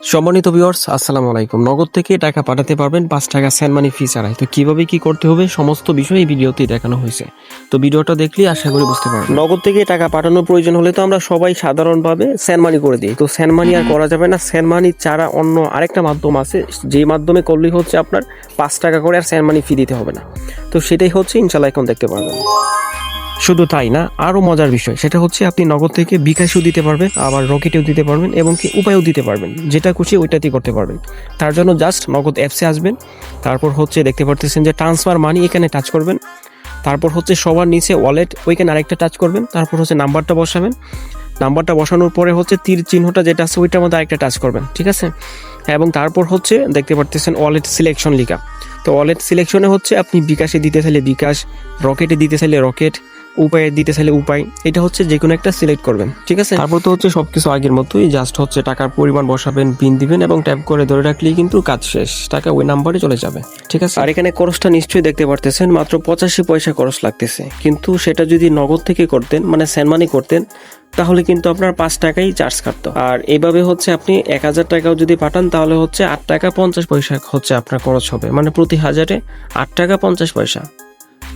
সম্মানিত ভিউয়ার্স, আসসালামু আলাইকুম। নগদ থেকে টাকা পাঠাতে পারবেন 5 টাকা সেন্ড মানি ফি ছাড়াই। তো কিভাবে কি করতে হবে সমস্ত বিষয় এই ভিডিওতেই দেখানো হয়েছে। তো ভিডিওটা দেখলে আশা করি বুঝতে পারবেন। নগদ থেকে টাকা পাঠানোর প্রয়োজন হলে তো আমরা সবাই সাধারণভাবে সেন্ড মানি করে দিই। তো সেন্ড মানি আর করা যাবে না। সেন্ড মানি ছাড়া অন্য আরেকটা মাধ্যম আছে, যেই মাধ্যমে করলেই হচ্ছে আপনার 5 টাকা করে আর সেন্ড মানি ফি দিতে হবে না। তো সেটাই হচ্ছে ইনশাআল্লাহ এখন দেখতে পারবেন। শুধু তাই না, আরও মজার বিষয় সেটা হচ্ছে আপনি নগদ থেকে বিকাশও দিতে পারবেন, আবার রকেটেও দিতে পারবেন এবং কি উপায়ও দিতে পারবেন। যেটা খুশি ওইটাতেই করতে পারবেন। তার জন্য জাস্ট নগদ অ্যাপসে আসবেন, তারপর হচ্ছে দেখতে পারতেছেন যে ট্রান্সফার মানি, এখানে টাচ করবেন। তারপর হচ্ছে সবার নিচে ওয়ালেট, ওইখানে আরেকটা টাচ করবেন। তারপর হচ্ছে নাম্বারটা বসাবেন। নাম্বারটা বসানোর পরে হচ্ছে তীর চিহ্নটা যেটা আছে ওইটার মধ্যে আরেকটা টাচ করবেন, ঠিক আছে। এবং তারপর হচ্ছে দেখতে পারতেছেন ওয়ালেট সিলেকশন লেখা। তো ওয়ালেট সিলেকশনে হচ্ছে আপনি বিকাশে দিতে চাইলে বিকাশ, রকেটে দিতে চাইলে রকেট, উপায়ে দিতে চাইলে উপায়, এটা হচ্ছে যে কোনো একটা সিলেক্ট করবেন, ঠিক আছে। তারপর তো হচ্ছে সবকিছু আগের মতোই, জাস্ট হচ্ছে টাকার পরিমাণ বসাবেন, পিন দিবেন এবং ট্যাপ করে ধরে রাখলেই কিন্তু কাজ শেষ, টাকা ওই নাম্বারে চলে যাবে, ঠিক আছে। আর এখানে খরচটা নিশ্চয়ই দেখতে পারতেছেন, মাত্র 85 পয়সা খরচ লাগতেছে। কিন্তু সেটা যদি নগদ থেকে করতেন, মানে সেন্ড মানি করতেন, তাহলে কিন্তু আপনার 5 টাকাই চার্জ কাটতো। আর এইভাবে হচ্ছে আপনি 1000 টাকাও যদি পাঠান তাহলে হচ্ছে 8 টাকা 50 পয়সা হচ্ছে আপনার খরচ হবে, মানে প্রতি 1000-এ 8 টাকা 50 পয়সা।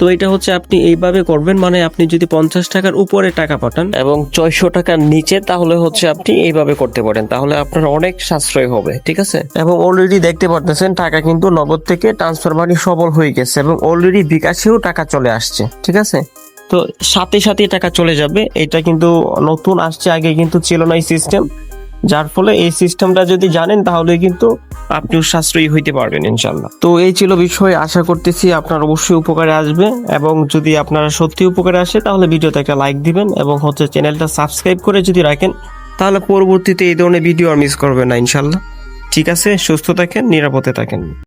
তো এটা হচ্ছে আপনি এইভাবে করবেন, মানে আপনি যদি 50 টাকার উপরে টাকা পাঠান এবং 600 টাকার নিচে, তাহলে হচ্ছে আপনি এইভাবে করতে পারেন, তাহলে আপনার অনেক সাশ্রয় হবে, ঠিক আছে। এবং অলরেডি দেখতে পারতেছেন টাকা কিন্তু নগদ থেকে ট্রান্সফার মানি সবল হয়ে গেছে এবং অলরেডি বিকাশেও টাকা চলে আসছে, ঠিক আছে। তো সাথে সাথে টাকা চলে যাবে, এটা কিন্তু নতুন আসছে, আগে কিন্তু ছিল না এই সিস্টেম। যার ফলে এই সিস্টেমটা যদি জানেন তাহলে কিন্তু আপনিও সাশ্রয়ী হইতে পারবেন ইনশাল্লাহ। তো এই ছিল বিষয়, আশা করতেছি আপনার অবশ্যই উপকারে আসবে। এবং যদি আপনারা সত্যি উপকারে আসে তাহলে ভিডিওতে একটা লাইক দিবেন এবং হচ্ছে চ্যানেলটা সাবস্ক্রাইব করে যদি রাখেন, তাহলে পরবর্তীতে এই ধরনের ভিডিও আর মিস করবেন না ইনশাল্লাহ। ঠিক আছে, সুস্থ থাকেন, নিরাপদে থাকেন।